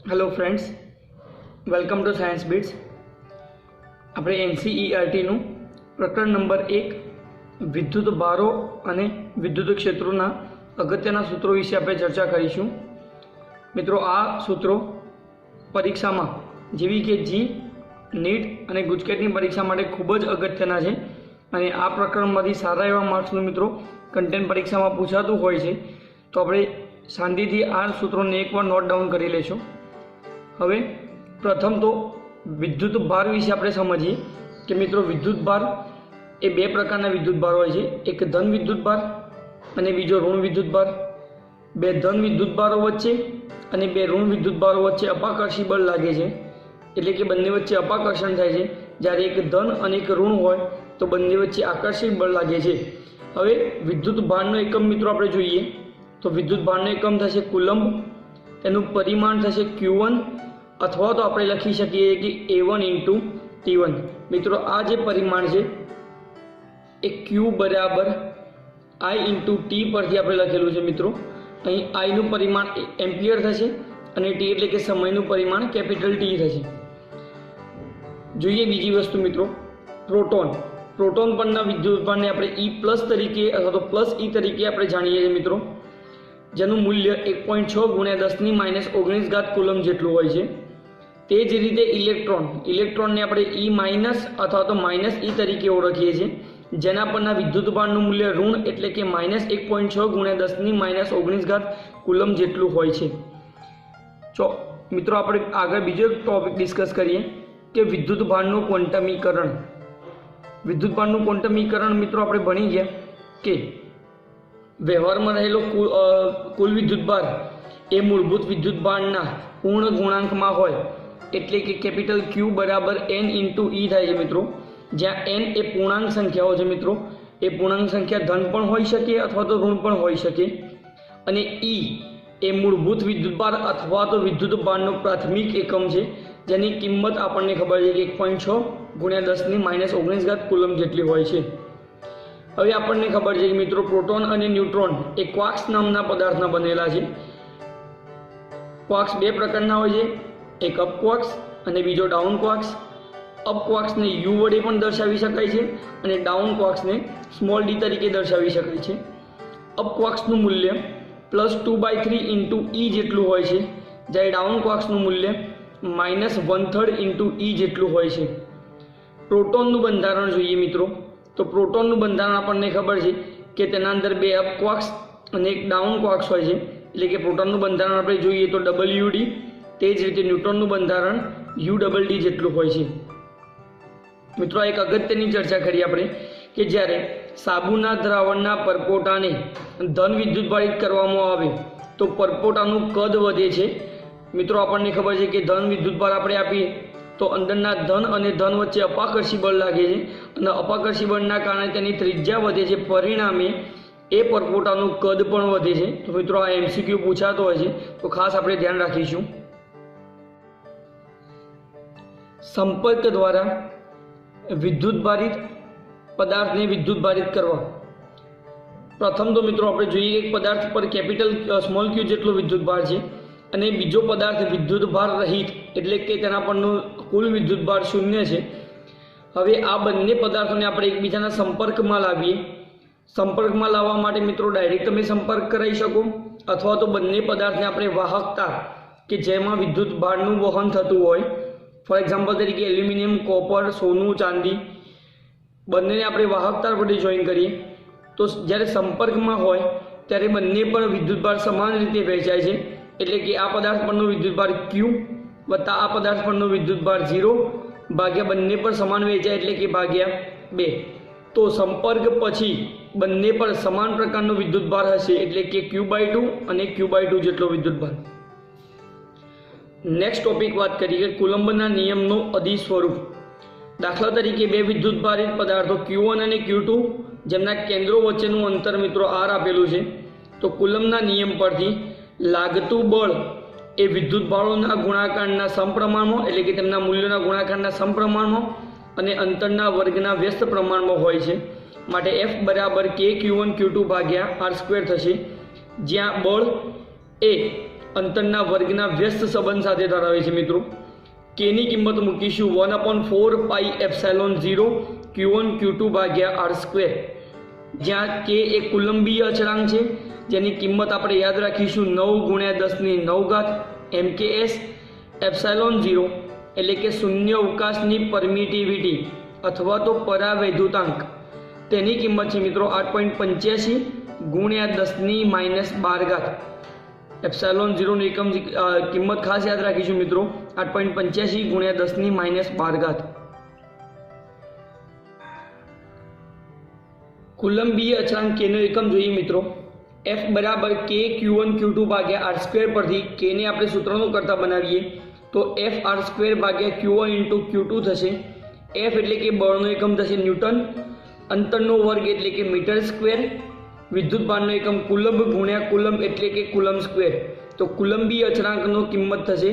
Hello friends, welcome to science bits. આપણે એનસીઈઆરટીનું પ્રકરણ number 1 વિદ્યુત ભારો અને વિદ્યુત ક્ષેત્રોના અગત્યના સૂત્રો વિશે આપણે ચર્ચા કરીશું. મિત્રો, આ સૂત્રો પરીક્ષામાં જેવી કે જી, નીટ અને ગુજકેટની પરીક્ષા માટે ખૂબ જ અગત્યના છે અને આ પ્રકરણમાંથી સારા એવા માર્ક્સનું મિત્રો કન્ટેન્ટ પરીક્ષામાં પૂછાતું હોય છે. તો આપણે શાંતિથી આ સૂત્રોને એકવાર નોટ ડાઉન કરી લેશો. હવે પ્રથમ તો વિદ્યુત ભાર વિશે આપણે સમજીએ કે મિત્રો વિદ્યુત ભાર એ બે પ્રકારના વિદ્યુત ભાર હોય છે. એક ધન વિદ્યુત ભાર અને બીજો ઋણ વિદ્યુત ભાર. બે ધન વિદ્યુત ભારો વચ્ચે અને બે ઋણ વિદ્યુત ભારો વચ્ચે અપાકર્ષી બળ લાગે છે, એટલે કે બંને વચ્ચે અપાકર્ષણ થાય છે. જ્યારે એક ધન અને એક ઋણ હોય તો બંને વચ્ચે આકર્ષિત બળ લાગે છે. હવે વિદ્યુત ભારનો એકમ મિત્રો આપણે જોઈએ તો વિદ્યુત ભારનો એકમ થશે કુલંબ, એનું પરિમાણ થશે Q1 અથવા તો આપણે લખી શકીએ કે A1 ઇન્ટુ T1. મિત્રો, આ જે પરિમાણ છે એ Q બરાબર I ઇન્ટુ T પરથી આપણે લખેલું છે. મિત્રો, અહીં આઈનું પરિમાણ એમ્પિયર થશે અને ટી એટલે કે સમયનું પરિમાણ કેપિટલ ટી થશે. જોઈએ બીજી વસ્તુ મિત્રો, પ્રોટોન પરના વિદ્યુત ભારને આપણે E+ તરીકે અથવા તો +E તરીકે આપણે જાણીએ છીએ મિત્રો, જેનું મૂલ્ય 1.6 × 10⁻19 કુલમ જેટલું હોય છે. તે જ રીતે ઇલેક્ટ્રોનને આપણે E- અથવા તો -E તરીકે ઓળખીએ છીએ, જેના પરના વિદ્યુત ભારનું મૂલ્ય ઋણ એટલે કે -1.6 × 10⁻19 કુલમ જેટલું હોય છે. મિત્રો, આપણે આગળ બીજો એક ટોપિક ડિસ્કસ કરીએ કે વિદ્યુત ભારનું ક્વોન્ટમીકરણ. વિદ્યુત ભારનું ક્વોન્ટમીકરણ મિત્રો આપણે ભણી ગયા કે વ્યવહારમાં રહેલો કુલ વિદ્યુત ભાર એ મૂળભૂત વિદ્યુત ભારના પૂર્ણ ગુણાંકમાં હોય, એટલે કે કેપિટલ Q બરાબર N ઇન્ટુ E થાય છે મિત્રો, જ્યાં N એ પૂર્ણાંક સંખ્યાઓ છે. મિત્રો, એ પૂર્ણાંક સંખ્યા ધન પણ હોઈ શકે અથવા તો ઋણ પણ હોઈ શકે, અને E એ મૂળભૂત વિદ્યુત ભાર અથવા તો વિદ્યુત ભારનો પ્રાથમિક એકમ છે, જેની કિંમત આપણને ખબર છે કે 1.6 × 10⁻19 કુલમ જેટલી હોય છે. હવે આપણને ખબર છે કે મિત્રો પ્રોટોન અને ન્યુટ્રોન એ ક્વાર્ક્સ નામના પદાર્થના બનેલા છે. ક્વાર્ક્સ બે પ્રકારના હોય છે, એક અપ ક્વાર્ક્સ અને બીજો ડાઉન ક્વાર્ક્સ. અપ ક્વાર્ક્સને U વડે પણ દર્શાવી શકાય છે અને ડાઉન ક્વાર્ક્સને સ્મોલ d તરીકે દર્શાવી શકાય છે. અપ ક્વાર્ક્સનું મૂલ્ય +2/3 ઇન્ટુ E જેટલું હોય છે, જ્યારે ડાઉન ક્વાર્ક્સનું મૂલ્ય -1/3 × E જેટલું હોય છે. પ્રોટોનનું બંધારણ જોઈએ મિત્રો, તો પ્રોટોનનું બંધારણ આપણને ખબર છે કે તેના અંદર બે અપ ક્વાર્ક્સ અને એક ડાઉન ક્વાર્ક્સ હોય છે, એટલે કે પ્રોટોનનું બંધારણ આપણે જોઈએ તો WD. તે જ રીતે ન્યુટ્રોનનું બંધારણ UDD જેટલું હોય છે. મિત્રો, એક અગત્યની ચર્ચા કરી આપણે કે જ્યારે સાબુના દ્રાવણના પરપોટાને ધન વિદ્યુતભારિત કરવામાં આવે તો પરપોટાનું કદ વધે છે. મિત્રો, આપણને ખબર છે કે ધન વિદ્યુતભાર આપણે આપીએ તો અંદરના ધન અને ધન વચ્ચે અપાકર્ષી બળ લાગે છે અને અપાકર્ષી બળના કારણે તેની ત્રિજ્યા વધે છે, પરિણામે એ પરપોટાનું કદ પણ વધે છે. તો મિત્રો, આ MCQ પૂછાતો હોય છે, તો ખાસ આપણે ધ્યાન રાખીશું. સંપર્ક દ્વારા વિદ્યુતભારિત પદાર્થને વિદ્યુતભારિત કરવા. પ્રથમ તો મિત્રો આપણે જોઈએ એક પદાર્થ પર કેપિટલ સ્મોલ Q જેટલો વિદ્યુતભાર છે અને બીજો પદાર્થ વિદ્યુતભાર રહિત, એટલે કે તેના પરનો કુલ વિદ્યુતભાર 0 છે. હવે આ બંને પદાર્થોને આપણે એકબીજાના સંપર્કમાં લાવીએ. સંપર્કમાં લાવવા માટે મિત્રો ડાયરેક્ટ તમે સંપર્ક કરાવી શકો, અથવા તો બંને પદાર્થને આપણે વાહકતા કે જેમાં વિદ્યુતભારનું વહન થતું હોય, ફોર એક્ઝામ્પલ તરીકે એલ્યુમિનિયમ, કોપર, સોનું, ચાંદી, બંનેને આપણે વાહકતા વડે જોઈન કરીએ તો જ્યારે સંપર્કમાં હોય ત્યારે બંને પર વિદ્યુતભાર સમાન રીતે વહેંચાય છે, એટલે કે આ પદાર્થ પરનો વિદ્યુતભાર Q વત્તા આ પદાર્થ પરનો વિદ્યુતભાર 0 ભાગ્યા બંને પર સમાન વહેંચાય, એટલે કે ભાગ્યા 2. તો સંપર્ક પછી બંને પર સમાન પ્રકારનો વિદ્યુતભાર હશે, એટલે કે Q/2 અને Q/2 જેટલો વિદ્યુતભાર. નેક્સ્ટ ટોપિક વાત કરીએ કે કુલંબના નિયમનો અધિસ્વરૂપ. દાખલા તરીકે બે વિદ્યુતભારિત પદાર્થો Q1 અને Q2 જેમના કેન્દ્રો વચ્ચેનું અંતર મિત્રો R આપેલું છે, તો કુલંબના નિયમ પરથી લાગતું બળ એ વિદ્યુતભારોના ગુણાકારના સમપ્રમાણમાં, એટલે કે તેમના મૂલ્યોના ગુણાકારના સમપ્રમાણમાં અને અંતરના વર્ગના વ્યસ્ત પ્રમાણમાં હોય છે. માટે F બરાબર K Q1 Q2 ભાગ્યા R² થશે, જ્યાં બળ એ અંતરના વર્ગના વ્યસ્ત સંબંધ સાથે ધરાવે છે મિત્રો. કેની કિંમત મૂકીશું 1/4πε0 Q1 Q2 ભાગ્યા r², જ્યાં કે એ કુલંબીય અચળાંક છે, જેની કિંમત આપણે યાદ રાખીશું 9 × 10⁹ MKS. ε0 એટલે કે શૂન્ય અવકાશની પરમિટિવિટી અથવા તો પરાવૈદ્યુતાંક, તેની કિંમત છે મિત્રો 8.85 × 10⁻12. ε0 એકમ કિંમત ખાસ યાદ રાખીશું મિત્રો 8.85 × 10⁻12. કુલંબીય અચળાંક કેનો એકમ જોઈએ મિત્રો. F બરાબર K Q1 Q2 ભાગ્યા r² પરથી K ને આપણે સૂત્રનો કરતા બનાવીએ તો F r² ભાગ્યા Q1 × Q2 થશે. F એટલે કે બળનો એકમ થશે ન્યૂટન, અંતરનો વર્ગ એટલે કે મીટર સ્ક્વેર, વિદ્યુતભારનો એકમ કુલંબ ગુણ્યા કુલંબ એટલે કે કુલંબ સ્ક્વેર. તો કુલંબીય અચળાંકનો કિંમત થશે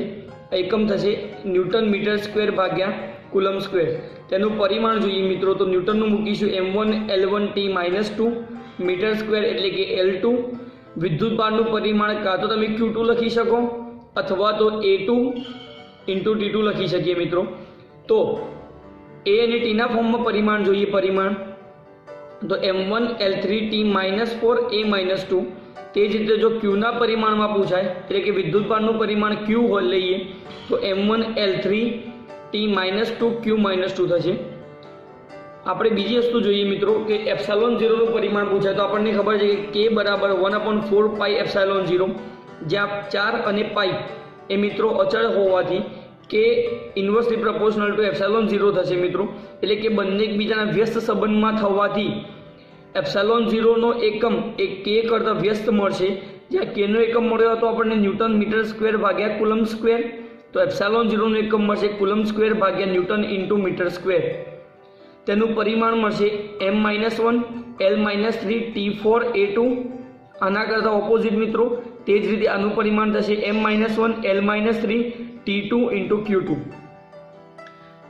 એકમ થશે ન્યૂટન મીટર સ્ક્વેર ભાગ્યા કુલંબ સ્ક્વેર. તેનું પરિમાણ જોઈએ મિત્રો તો ન્યૂટનનું મૂકીશું m1 L1t-2 મીટર સ્ક્વેર એટલે કે L2. વિદ્યુતભારનું પરિમાણ કાં તો તમે Q2 લખી શકો અથવા તો A2 × T2 લખી શકીએ મિત્રો. તો A અને T ના ફોર્મમાં પરિમાણ જોઈએ. પરિમાણ તો m1 L3t-4 A-2. તે જ રીતે જો Q ના પરિમાણમાં પૂછાય એટલે કે વિદ્યુતભારનું પરિમાણ Q લઈએ તો m1 L3t-2 Q-2 થશે. આપણે બીજી વસ્તુ જોઈએ મિત્રો કે ε0 નું પરિમાણ પૂછાય તો આપણને ખબર છે કે K બરાબર 1/4πε0, જ્યાં 4 અને પાઈ એ મિત્રો અચળ હોવાથી K ઇન્વર્સલી પ્રપોર્શનલ ટુ ε0 થશે મિત્રો. એટલે કે બંને એકબીજાના વ્યસ્ત સંબંધમાં થવાથી ε0 નો એકમ એ K કરતાં વ્યસ્ત મળશે, જ્યાં K નો એકમ મળ્યો હતો આપણને ન્યૂટન મીટર સ્ક્વેર ભાગ્યા કુલંબ સ્ક્વેર, તો ε0 નો એકમ મળશે કુલંબ સ્ક્વેર ભાગ્યા ન્યૂટન × મીટર સ્ક્વેર. તેનું પરિમાણ મળશે m-1 L-3 T4 A2. આના કરતાં ઓપોઝિટ મિત્રો તે જ રીતે આનું પરિમાણ થશે m-1 L-3 T2 × Q2.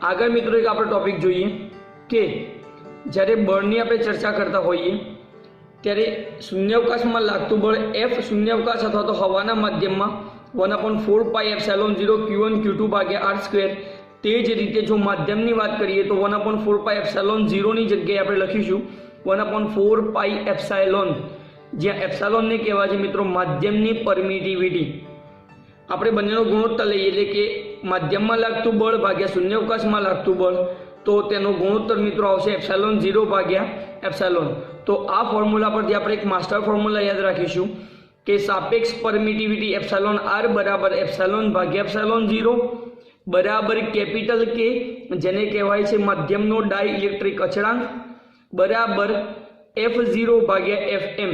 આગળ મિત્રો એક આપણે ટોપિક જોઈએ કે જ્યારે બળની આપણે ચર્ચા કરતા હોઈએ ત્યારે શૂન્યાવકાશમાં લાગતું બળ F શૂન્યાવકાશ અથવા તો હવાના માધ્યમમાં 1/4πε0 Q1 Q2 ભાગ્યા r². તે જ રીતે જો માધ્યમની વાત કરીએ તો 1/4πε0 ની જગ્યાએ આપણે લખીશું 1/4πε, જ્યાં એપ્સાલોનને કહેવાય છે મિત્રો માધ્યમની પરમિટિવિટી. આપણે બંનેનો ગુણોત્તર લઈએ એટલે કે માધ્યમમાં લાગતું બળ ભાગ્યા શૂન્યાવકાશમાં લાગતું બળ, તો તેનો ગુણોત્તર મિત્રો આવશે ε0 ભાગ્યા એપ્સાલોન. તો આ ફોર્મ્યુલા પરથી આપણે એક માસ્ટર ફોર્મ્યુલા યાદ રાખીશું કે સાપેક્ષ પરમિટિવિટી ε0 બરાબર એપ્સાલોન ભાગ્યા ε0 બરાબર કેપિટલ K, જેને કહેવાય છે માધ્યમનો ડાઇલેક્ટ્રિક અચળાંક, બરાબર F0 ભાગ્યા Fm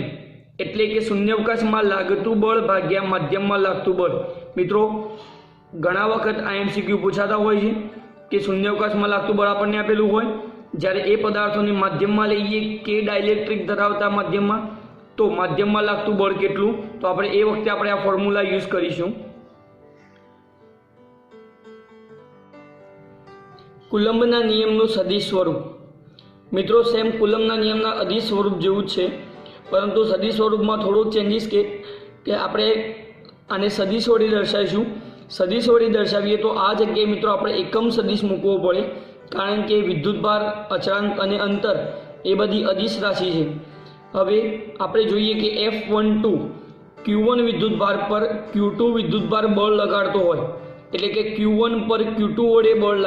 એટલે કે શૂન્યાવકાશમાં લાગતું બળ ભાગ્યા માધ્યમમાં લાગતું બળ. મિત્રો ઘણા વખત આ MCQ પૂછાતા હોય છે કે શૂન્યાવકાશમાં લાગતું બળ આપણને આપેલું હોય, જ્યારે એ પદાર્થોને માધ્યમમાં લઈએ કે ડાઇલેક્ટ્રિક ધરાવતા માધ્યમમાં, તો માધ્યમમાં લાગતું બળ કેટલું, તો આપણે એ વખતે આપણે આ ફોર્મ્યુલા યુઝ કરીશું. કુલંબના નિયમનું સદિશ સ્વરૂપ. મિત્રો સેમ કુલંબના નિયમના અદિશ સ્વરૂપ જેવું જ છે, પરંતુ સદિશ સ્વરૂપમાં થોડુંક ચેન્જીસ કે આપણે આને સદિશ વડે દર્શાવીશું. સદિશ વડે દર્શાવીએ તો આ જગ્યાએ મિત્રો આપણે એકમ સદિશ મૂકવો પડે, કારણ કે વિદ્યુતભાર, અચળાંક અને અંતર એ બધી અદિશ રાશિ છે. હવે આપણે જોઈએ કે F12 Q1 વિદ્યુતભાર પર Q2 વિદ્યુતભાર બળ લગાડતો હોય, એટલે કે Q1 પર Q2 વડે બળ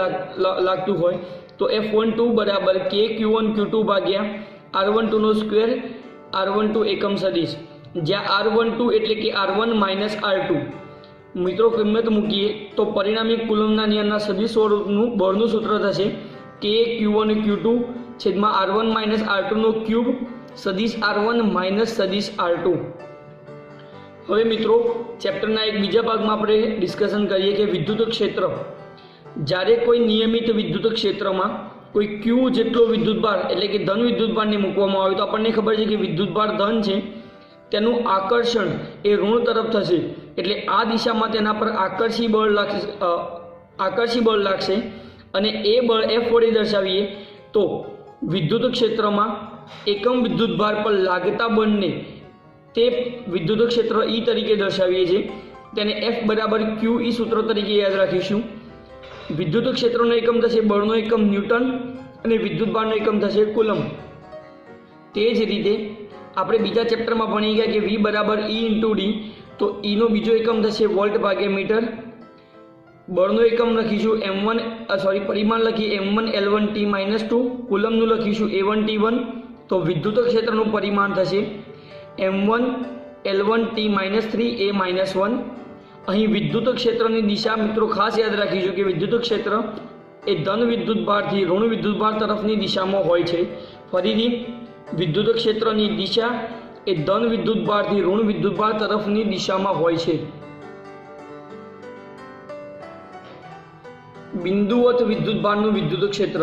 લાગતું હોય, તો F12 બરાબર K Q1 Q2 ભાગ્યા R12 નો સ્ક્વેર, R12 એકમ સદિશ, જ્યાં R12 એટલે કે R1 માઇનસ R2. મિત્રો કિંમત મૂકીએ તો પરિણામી કુલંબના નિયમના સદિશ સ્વરૂપનું બળનું સૂત્ર થશે K Q1 Q2 છેદમાં R1 માઇનસ R2 નો ક્યુબ સદિશ R1 માઇનસ સદિશ R2. હવે મિત્રો ચેપ્ટરના એક બીજા ભાગમાં આપણે ડિસ્કશન કરીએ કે વિદ્યુત ક્ષેત્ર. જ્યારે કોઈ નિયમિત વિદ્યુત ક્ષેત્રમાં કોઈ Q જેટલો વિદ્યુતભાર એટલે કે ધન વિદ્યુતભારને મૂકવામાં આવે તો આપણને ખબર છે કે વિદ્યુતભાર ધન છે, તેનું આકર્ષણ એ ઋણ તરફ થશે, એટલે આ દિશામાં તેના પર આકર્ષી બળ લાગશે અને એ બળ F વડે દર્શાવીએ તો વિદ્યુત ક્ષેત્રમાં એકમ વિદ્યુતભાર પર લાગતા બળને તે વિદ્યુત ક્ષેત્ર E તરીકે દર્શાવીએ છીએ. તેને F બરાબર QE સૂત્ર તરીકે યાદ રાખીશું. વિદ્યુત ક્ષેત્રનો એકમ થશે બળનો એકમ ન્યૂટન અને વિદ્યુતભારનો એકમ થશે કુલમ. તે જ રીતે આપણે બીજા ચેપ્ટરમાં ભણી ગયા કે V બરાબર E ઇન્ટુ D, તો E નો બીજો એકમ થશે વોલ્ટ ભાગ્યા મીટર. બળનો એકમ લખીશું પરિમાણ લખીએ M1 L1 T-2, કુલમનું લખીશું A1 T1. તો વિદ્યુત ક્ષેત્રનું પરિમાણ થશે M1 L1 T-3 A-1. અહીં વિદ્યુત ક્ષેત્રની દિશા મિત્રો ખાસ યાદ રાખીશું કે વિદ્યુત ક્ષેત્ર એ ધન વિદ્યુતભારથી ઋણ વિદ્યુતભાર તરફની દિશામાં હોય છે. ફરીથી વિદ્યુત ક્ષેત્રની દિશા એ ધન વિદ્યુતભારથી ઋણ વિદ્યુતભાર તરફની દિશામાં હોય છે. બિંદુવત વિદ્યુતભારનું વિદ્યુત ક્ષેત્ર.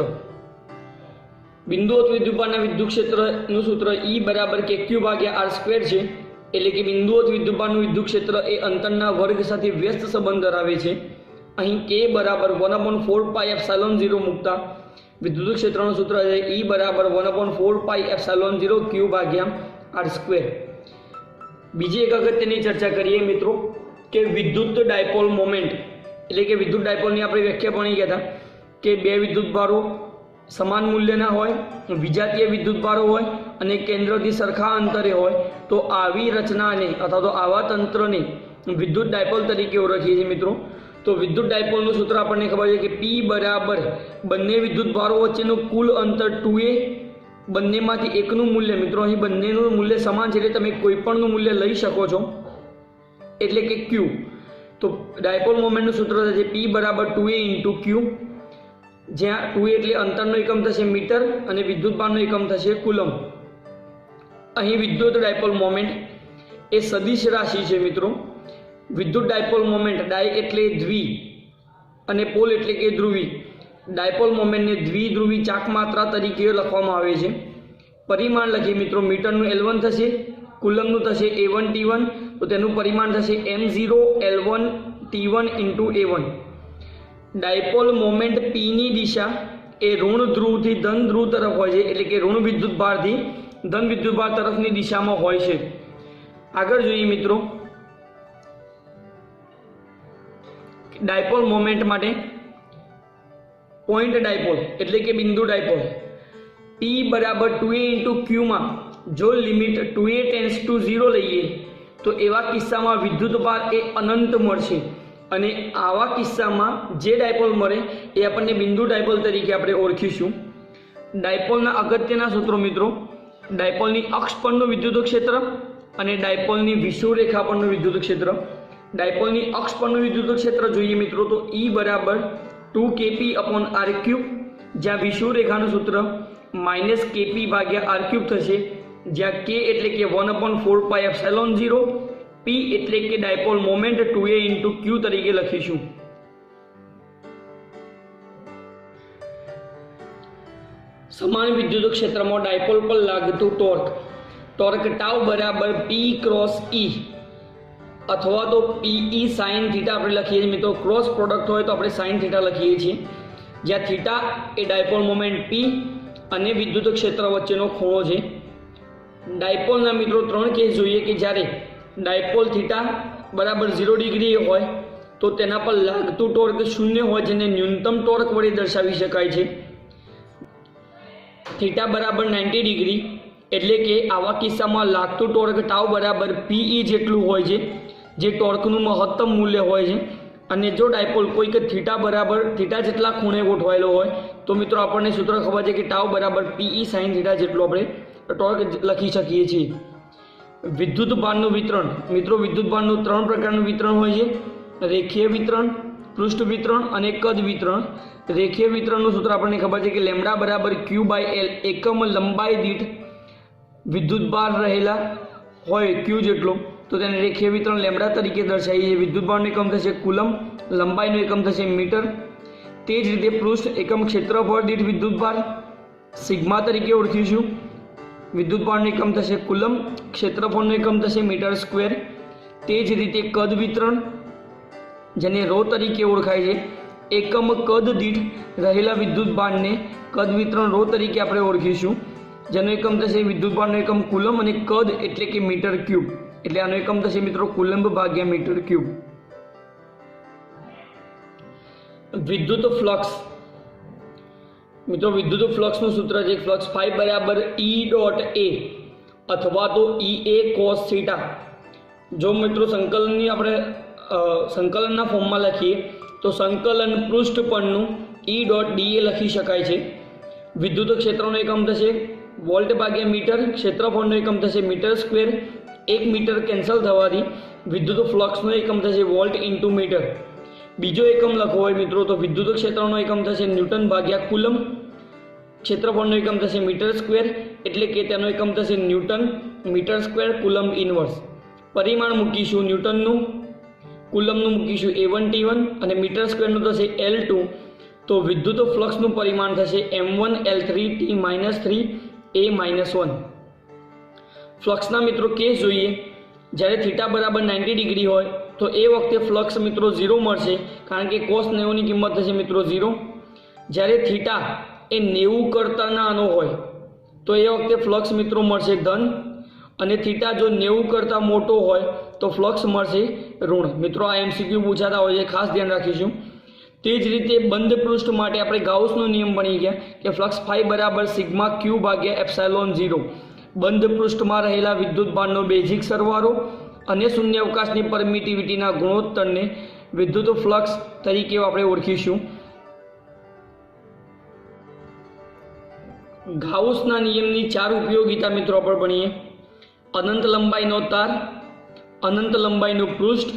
બિંદુવત વિદ્યુતભારના વિદ્યુત ક્ષેત્રનું સૂત્ર E બરાબર KQ ભાગ્યા R² છે. એટલે કે બિંદુવત વિદ્યુતભારનું વિદ્યુત ક્ષેત્ર એ અંતરના વર્ગ સાથે વ્યસ્ત સંબંધ ધરાવે છે. અહીં K બરાબર 1/4πε0 મૂકતા વિદ્યુત ક્ષેત્રનું સૂત્ર છે E બરાબર 1/4πε0 Q ભાગ્યા R². બીજી એક અગત્યની ચર્ચા કરીએ મિત્રો કે વિદ્યુત ડાયપોલ મોમેન્ટ, એટલે કે વિદ્યુત ડાયપોલની આપણે વ્યાખ્યા ભણી ગયા હતા કે બે વિદ્યુતભારો સમાન મૂલ્યના હોય, વિજાતીય વિદ્યુતભારો હોય અને કેન્દ્રથી સરખા અંતરે હોય તો આવી રચનાને અથવા તો આવા તંત્રને વિદ્યુત ડાયપોલ તરીકે ઓળખીએ છીએ મિત્રો. તો વિદ્યુત ડાયપોલનું સૂત્ર આપણને ખબર છે કે P બરાબર બંને વિદ્યુતભારો વચ્ચેનું કુલ અંતર 2a, બંનેમાંથી એકનું મૂલ્ય, મિત્રો અહીં બંનેનું મૂલ્ય સમાન છે એટલે તમે કોઈપણનું મૂલ્ય લઈ શકો છો, એટલે કે Q. તો ડાયપોલ મોમેન્ટનું સૂત્ર થશે P બરાબર 2a ઇન્ટુ Q, જ્યાં 2a એટલે અંતરનો એકમ થશે મીટર અને વિદ્યુતભારનો એકમ થશે કુલમ. અહીં વિદ્યુત ડાયપોલ મોમેન્ટ એ સદિશ રાશિ છે મિત્રો. વિદ્યુત ડાયપોલ મોમેન્ટ, ડાય એટલે દ્વિ અને પોલ એટલે કે ધ્રુવી. ડાયપોલ મોમેન્ટને દ્વિધ્રુવી ચાક માત્રા તરીકે લખવામાં આવે છે. પરિમાણ લખીએ મિત્રો, મીટરનું L1 થશે, કુલમનું થશે A1 T1, તો તેનું પરિમાણ થશે M0 L1 T1 into A1. Dipole moment P ની દિશા એ ઋણ ધ્રુવથી ધન ધ્રુવ તરફ હોય છે, એટલે કે ઋણ વિદ્યુતભારથી ધન વિદ્યુતભાર તરફની દિશામાં હોય છે. આગળ જોઈએ મિત્રો ડાયપોલ મોમેન્ટ માટે પોઈન્ટ ડાયપોલ એટલે કે બિંદુ ડાયપોલ. P બરાબર 2a ઇન્ટુ Qમાં જો લિમિટ 2a ટેન્ડ્સ ટુ 0 લઈએ તો એવા કિસ્સામાં વિદ્યુતભાર એ અનંત મળશે અને આવા કિસ્સામાં જે ડાયપોલ મળે એ આપણને બિંદુ ડાયપોલ તરીકે આપણે ઓળખીશું. ડાયપોલના અગત્યના સૂત્રો મિત્રો, ડાયપોલની અક્ષ પરનું વિદ્યુત ક્ષેત્ર અને ડાયપોલની વિષુવરેખા પરનું વિદ્યુત ક્ષેત્ર. ડાયપોલની અક્ષ પરનું વિદ્યુત ક્ષેત્ર જોઈએ મિત્રો તો E બરાબર 2kp/r³, જ્યાં વિષુવરેખાનું સૂત્ર -kp ભાગ્યા r³ થશે, જ્યાં k એટલે કે 1/4πε0, P એટલે કે dipole moment 2a into Q તરીકે લખીશું. સમાન વિદ્યુત ક્ષેત્રમાં ડાયપોલ પર લાગતું ટોર્ક ટાઉ બરાબર P ક્રોસ E અથવા તો PE sin θ આપણે લખીએ છીએ મિત્રો. ક્રોસ પ્રોડક્ટ હોય તો આપણે sin θ લખીએ છીએ, જ્યાં થીટા એ ડાયપોલ મોમેન્ટ P અને વિદ્યુત ક્ષેત્ર વચ્ચેનો ખૂણો છે. ડાયપોલના મિત્રો 3 કેસ જોઈએ કે જ્યારે ડાયપોલ થીટા બરાબર 0 ડિગ્રી હોય તો તેના પર લાગતું ટોર્ક 0 હોય, જેને ન્યૂનતમ ટોર્ક વડે દર્શાવી શકાય છે. થીટા બરાબર 90 ડિગ્રી એટલે કે આવા કિસ્સામાં લાગતું ટોર્ક ટાઉ બરાબર PE જેટલું હોય છે, જે ટોર્કનું મહત્તમ મૂલ્ય હોય છે. અને જો ડાયપોલ કોઈક થીટા જેટલા ખૂણે ગોઠવાયેલો હોય તો મિત્રો આપણને સૂત્ર ખબર છે કે ટાઉ બરાબર PE sin θ જેટલું આપણે ટોર્ક લખી શકીએ છીએ. વિદ્યુતભારનું વિતરણ મિત્રો, વિદ્યુતભારનું 3 પ્રકારનું વિતરણ હોય છે: રેખીય વિતરણ, પૃષ્ઠ વિતરણ અને કદ વિતરણ. રેખીય વિતરણનું સૂત્ર આપણને ખબર છે કે લેમ્બડા બરાબર Q/L, એકમ લંબાઈ દીઠ વિદ્યુતભાર રહેલા હોય Q જેટલો, તો તેને રેખીય વિતરણ લેમ્બડા તરીકે દર્શાવીએ છીએ. વિદ્યુતભારનો એકમ થશે કુલમ, લંબાઈનો એકમ થશે મીટર. તે જ રીતે પૃષ્ઠ એકમ ક્ષેત્રફળ દીઠ વિદ્યુતભાર સિગ્મા તરીકે ઓળખીશું. વિદ્યુતભારનો એકમ થશે કુલમ, ક્ષેત્રફળનો એકમ થશે મીટર સ્ક્વેર. તે જ રીતે કદ વિતરણ, જેને રો તરીકે ઓળખાય છે, એકમ કદ દીઠ રહેલા વિદ્યુતભારને કદ વિતરણ રો તરીકે આપણે ઓળખીશું, જેનો એકમ થશે વિદ્યુતભારનો એકમ કુલમ અને કદ એટલે કે મીટર ક્યુબ, એટલે આનો એકમ થશે મિત્રો કુલંબ ભાગ્યા મીટર ક્યુબ. વિદ્યુત ફ્લક્સ મિત્રો, વિદ્યુત ફ્લક્સનું સૂત્ર છે ફ્લક્સ ફાઈ બરાબર ઈ ડોટ એ અથવા તો ઈ એ કોસ થીટા. જો મિત્રો સંકલનની આપણે સંકલનના ફોર્મમાં લખીએ તો સંકલન પૃષ્ઠ પરનું ઈ ડોટ ડીએ લખી શકાય છે. વિદ્યુત ક્ષેત્રનો એકમ થશે વોલ્ટ ભાગ્યા મીટર, ક્ષેત્રફળનો એકમ થશે મીટર સ્ક્વેર. 1 મીટર કેન્સલ થવાથી વિદ્યુત ફ્લક્સનો એકમ થશે વોલ્ટ ઇન્ટુ મીટર. બીજો એકમ લખવો હોય મિત્રો તો વિદ્યુત ક્ષેત્રનો એકમ થશે ન્યૂટન ભાગ્યા કુલમ, ક્ષેત્રફળનો એકમ થશે મીટર સ્ક્વેર, એટલે કે તેનો એકમ થશે newton meter square coulomb inverse. પરિમાણ મૂકીશું ન્યૂટનનું, કુલમનું મૂકીશું A1 T1 અને મીટર સ્ક્વેરનું થશે L2. તો વિદ્યુત ફ્લક્સનું પરિમાણ થશે M1 L3 T-3 A-1. ફ્લક્સના મિત્રો કેસ જોઈએ. જ્યારે થીટા બરાબર 90 ડિગ્રી હોય તો એ વખતે ફ્લક્સ મિત્રો 0 મળશે, કારણ કે cos 90 ની કિંમત થશે મિત્રો 0. જ્યારે થીટા એ 90 કરતાં નાનો હોય તો એ વખતે ફ્લક્સ મિત્રો મળશે ધન, અને થીટા જો 90 કરતાં મોટો હોય તો ફ્લક્સ મળશે ઋણ. મિત્રો આ MCQ પૂછાતા હોય છે, ખાસ ધ્યાન રાખીશું. તે જ રીતે બંધ પૃષ્ઠ માટે આપણે ગાઉસનો નિયમ બની ગયા કે ફ્લક્સ ફાઈ બરાબર સિગ્મા ક્યુ ભાગ્યા એપ્સાયલોન 0. બંધ પૃષ્ઠમાં રહેલા વિદ્યુત ભારનો બેઝિક સરવાળો અને શૂન્યાવકાશની પરમિટિવિટીના ગુણોત્તરને વિદ્યુત ફ્લક્સ તરીકે આપણે ઓળખીશું. ગાઉસના નિયમની 4 ઉપયોગિતા મિત્રો આપણે ભણીએ. અનંત લંબાઈનો તાર, અનંત લંબાઈનું પૃષ્ઠ,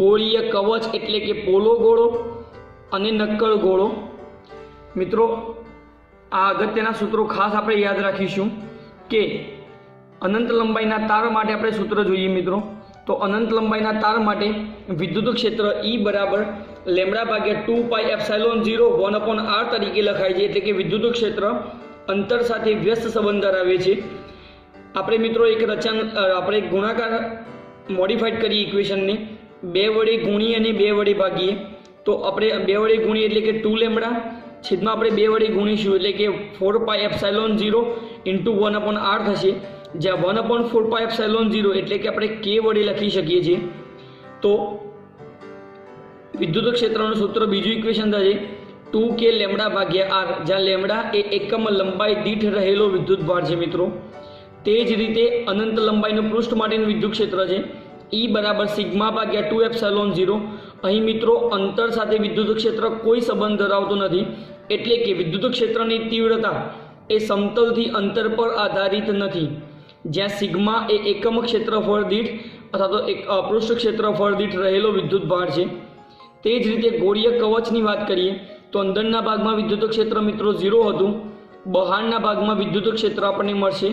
ગોળીય કવચ એટલે કે પોલો ગોળો અને નક્કર ગોળો. મિત્રો આ અગત્યના સૂત્રો ખાસ આપણે યાદ રાખીશું કે અનંત લંબાઈના તાર માટે આપણે સૂત્ર જોઈએ મિત્રો. તો અનંત લંબાઈના તાર માટે વિદ્યુત ક્ષેત્ર E બરાબર લેમ્ડા ભાગ્યા 2 પાઈ એપ્સાયલોન 0 1/r તરીકે લખાય છે, એટલે કે વિદ્યુત ક્ષેત્ર અંતર સાથે વ્યસ્ત સંબંધ ધરાવે છે. આપણે મિત્રો એક આપણે ગુણાકાર મોડિફાઈડ કરીએ ઇક્વેશનને, 2 વડે ગુણી અને 2 વડે ભાગીએ. તો આપણે 2 વડે ગુણીએ એટલે કે 2 લેમ્ડા, છેદમાં આપણે 2 વડે ગુણીશું એટલે કે 4 પાઈ એપ્સાયલોન 0 ઇન્ટુ 1/r થશે, જ્યાં 1/4 પાઈ એપ્સાયલોન 0 એટલે કે આપણે k વડે લખી શકીએ છીએ. તો વિદ્યુત ક્ષેત્રનું સૂત્ર બીજું ઇક્વેશન થશે 2k લેમ્ડા ભાગ્યા r, જ્યાં લેમ્ડા એ એકમ લંબાઈ દીઠ રહેલો વિદ્યુત ભાર છે મિત્રો. તે જ રીતે અનંત લંબાઈનું પૃષ્ઠ માટેનું વિદ્યુત ક્ષેત્ર છે E બરાબર સિગ્મા ભાગ્યા 2 એપ્સાયલોન 0. અહીં મિત્રો અંતર સાથે વિદ્યુત ક્ષેત્ર કોઈ સંબંધ ધરાવતો નથી, એટલે કે વિદ્યુત ક્ષેત્રની તીવ્રતા એ સમતલથી અંતર પર આધારિત નથી, જ્યાં સિગ્મા એ એકમ ક્ષેત્રફળ દીઠ અથવા તો પૃષ્ઠ ક્ષેત્રફળ દીઠ રહેલો વિદ્યુત ભાર છે. તે જ રીતે ગોળીય કવચની વાત કરીએ તો અંદરના ભાગમાં વિદ્યુત ક્ષેત્ર મિત્રો 0 હતું, બહારના ભાગમાં વિદ્યુત ક્ષેત્ર આપણને મળશે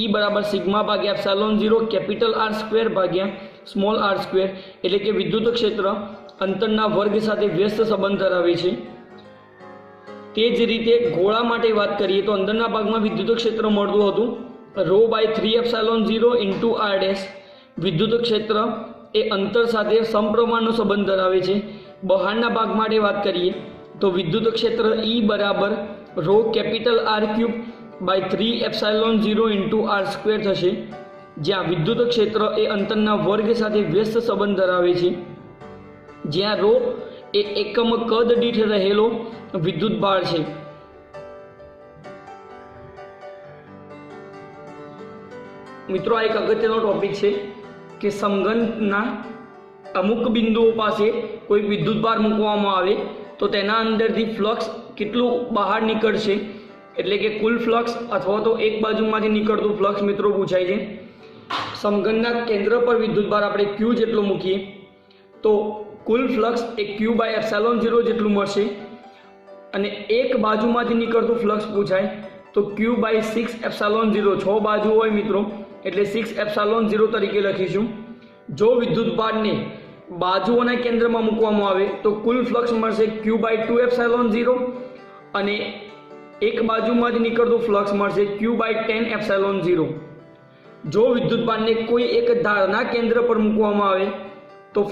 E બરાબર સિગ્મા ભાગ્યા એપ્સાયલોન 0 કેપિટલ R સ્ક્વેર ભાગ્યા સ્મોલ r સ્ક્વેર, એટલે કે વિદ્યુત ક્ષેત્ર અંતરના વર્ગ સાથે વ્યસ્ત સંબંધ ધરાવે છે. તે જ રીતે ગોળા માટે વાત કરીએ તો અંદરના ભાગમાં વિદ્યુત ક્ષેત્ર મળતું હતું rho by 3 epsilon 0 into r dash. વિદ્યુત ક્ષેત્ર એ અંતર સાથે સમપ્રમાણનો સંબંધ ધરાવે છે. બહારના ભાગ માટે વાત કરીએ તો વિદ્યુત ક્ષેત્ર E બરાબર rho capital R cube by 3 epsilon 0 into r square થશે, જ્યાં વિદ્યુત ક્ષેત્ર એ અંતરના વર્ગ સાથે વ્યસ્ત સંબંધ ધરાવે છે, જ્યાં રો એ એકમ કદ દીઠ રહેલો વિદ્યુત ભાર છે. મિત્રો આ એક અગત્યનો ટોપિક છે કે સમઘનના અમુક બિંદુઓ પાસે કોઈ વિદ્યુત ભાર મૂકવામાં આવે તો તેના અંદરથી ફ્લક્સ કેટલું બહાર નીકળશે, એટલે કે કુલ ફ્લક્સ અથવા તો એક બાજુમાંથી નીકળતું ફ્લક્સ મિત્રો પૂછાય છે. સમઘનના કેન્દ્ર પર વિદ્યુત ભાર આપણે Q જેટલો મૂકીએ તો કુલ ફ્લક્સ એ Q બાય એપ્સાયલોન 0 જેટલું મળશે, અને એક બાજુમાંથી નીકળતું ફ્લક્સ પૂછાય તો Q બાય 6 એપ્સાયલોન 0, 6 બાજુ હોય મિત્રો એટલે 6 એપ્સાયલોન 0 તરીકે લખીશું. જો વિદ્યુત ભારને બાજુઓના કેન્દ્રમાં મૂકવામાં આવે તો કુલ ફ્લક્સ મળશે Q બાય 2 એપ્સાયલોન 0, અને એક બાજુમાંથી નીકળતું ફ્લક્સ મળશે Q બાય 10 એપ્સાયલોન 0. જો વિદ્યુત ભારને કોઈ એક ધારના કેન્દ્ર પર મૂકવામાં આવે તો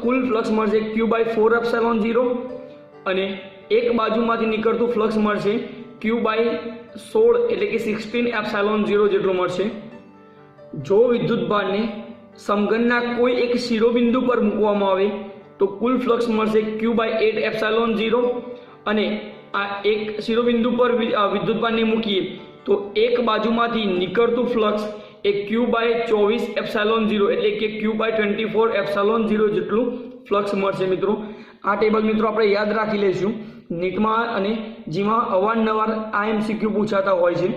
કુલ ફ્લક્સ મળશે Q બાય 4 એપ્સાયલોન 0, અને એક બાજુમાંથી નીકળતું ફ્લક્સ મળશે Q બાય 16 એટલે કે 16 એપ્સાયલોન 0 જેટલું મળશે. જો વિદ્યુત ભારને સમઘનના કોઈ એક શિરોબિંદુ પર મૂકવામાં આવે તો કુલ ફ્લક્સ મળશે Q/8ε0 અને આ એક શિરોબિંદુ પર વિદ્યુતભારને મૂકીએ તો એક બાજુમાંથી નીકળતું ફ્લક્સ એ Q/24ε0 એટલે કે Q/24ε0 જેટલું ફ્લક્સ મળશે મિત્રો। આ ટેબલ મિત્રો આપણે યાદ રાખી લઈશું નીટમાં અને જેમાં અવારનવાર આ MCQ પૂછાતા હોય છે।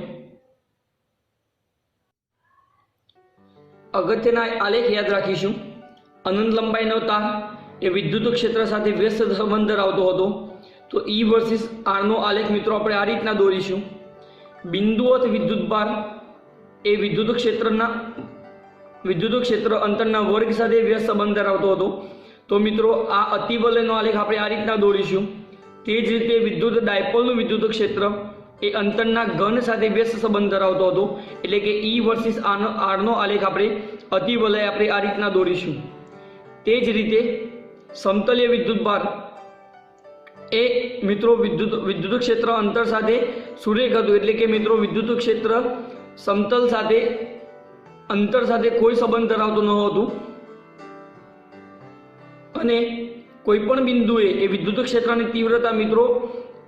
અગત્યના આલેખ યાદ રાખીશું। અનંત લંબાઈનો તાર એ વિદ્યુત ક્ષેત્ર સાથે વ્યસ્ત સંબંધ ધરાવતો હતો તો E વર્સિસ R નો આલેખ મિત્રો આપણે આ રીતના દોરીશું। બિંદુવત વિદ્યુતભાર એ વિદ્યુત ક્ષેત્ર અંતરના વર્ગ સાથે વ્યસ્ત સંબંધ ધરાવતો હતો તો મિત્રો આ અતિવલયનો આલેખ આપણે આ રીતના દોરીશું। તે જ રીતે વિદ્યુત ડાયપોલનું વિદ્યુત ક્ષેત્ર એ અંતરના ઘન સાથે વ્યસ્ત સંબંધ ધરાવતો હતો એટલે કે E વર્સિસ R નો આલેખ આપણે અતિવલય આપણે આ રીતના દોરીશું। તે જ રીતે સમતલીય વિદ્યુતભાર એ મિત્રો વિદ્યુત ક્ષેત્ર અંતર સાથે સુરેખ હતું એટલે કે મિત્રો વિદ્યુત ક્ષેત્ર સમતલ સાથે અંતર સાથે કોઈ સંબંધ ધરાવતો ન હતું અને કોઈપણ બિંદુએ એ વિદ્યુત ક્ષેત્રની તીવ્રતા મિત્રો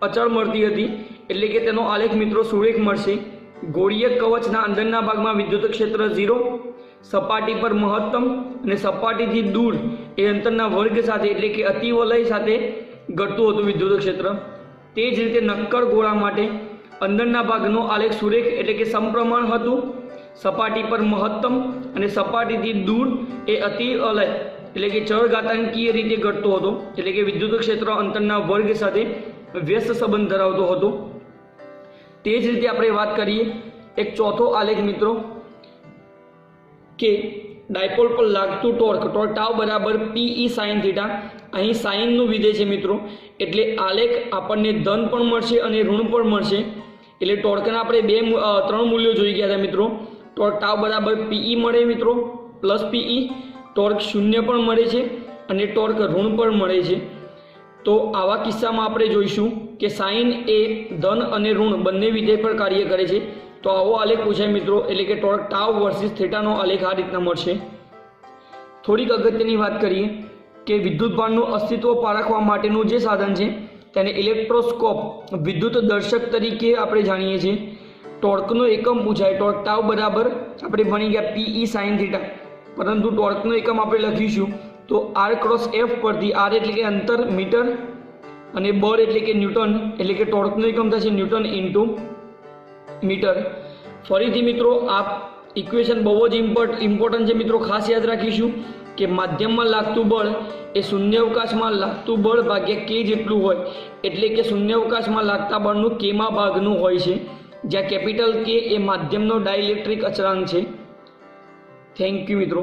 અચળ મળતી હતી એટલે કે તેનો આલેખ મિત્રો સુરેખ મળશે। ગોળીય કવચના અંદરના ભાગમાં વિદ્યુત ક્ષેત્ર 0, સપાટી પર મહત્તમ અને સપાટીથી દૂર એ અંતરના વર્ગ સાથે એટલે કે અતિવલય સાથે ઘટતું હતું વિદ્યુત ક્ષેત્ર। તે જ રીતે નક્કર ગોળા માટે અંદરના ભાગનો આલેખ સુરેખ એટલે કે સમપ્રમાણ હતું, સપાટી પર મહત્તમ અને સપાટીથી દૂર એ અતિવલય એટલે કે ચળઘાતાંકીય રીતે ઘટતો હતો એટલે કે વિદ્યુત ક્ષેત્ર અંતરના વર્ગ સાથે વ્યસ્ત સંબંધ ધરાવતો હતો। તે જ રીતે આપણે વાત કરીએ એક ચોથો આલેખ મિત્રો કે ડાયપોલ પર લાગતું ટોર્ક ટાઉ બરાબર PE sin θ। અહીં સાઇનનું વિધેય છે મિત્રો એટલે આલેખ આપણને ધન પણ મળશે અને ઋણ પણ મળશે એટલે ટોર્કના આપણે ત્રણ મૂલ્યો જોઈ ગયા હતા મિત્રો। ટોર્ક ટાઉ બરાબર PE મળે મિત્રો પ્લસ PE, ટોર્ક 0 પણ મળે છે અને ટોર્ક ઋણ પણ મળે છે। તો આવા કિસ્સામાં આપણે જોઈશું કે સાઇન એ ધન અને ઋણ બંને વિધેય પર કાર્ય કરે છે તો આવો આલેખ પૂછાય મિત્રો એટલે કે ટોર્ક ટાઉ વર્સિસ થીટાનો આલેખ આ રીતના મળશે। થોડીક અગત્યની વાત કરીએ કે વિદ્યુતભારનું અસ્તિત્વ પારખવા માટેનું જે સાધન છે તેને ઇલેક્ટ્રોસ્કોપ વિદ્યુત દર્શક તરીકે આપણે જાણીએ છીએ। ટોર્કનો એકમ પૂછાય ટોર્ક ટાઉ બરાબર આપણે ભણી ગયા PE sin θ પરંતુ ટોર્કનો એકમ આપણે લખીશું તો R×F પરથી R એટલે કે અંતર મીટર અને બળ એટલે કે ન્યૂટન એટલે કે ટોર્કનો એકમ થશે ન્યૂટન ઇન્ટુ મીટર। ફરીથી મિત્રો આ ઇક્વેશન બહુ જ ઇમ્પોર્ટન્ટ છે મિત્રો, ખાસ યાદ રાખીશું કે માધ્યમમાં લાગતું બળ એ શૂન્યાવકાશમાં લાગતું બળ ભાગ્યા K જેટલું હોય એટલે કે શૂન્યાવકાશમાં લાગતા બળનું Kમાં ભાગનું હોય છે જ્યાં કેપિટલ K એ માધ્યમનો ડાઇલેક્ટ્રિક અચળાંક છે। થેન્ક યુ મિત્રો।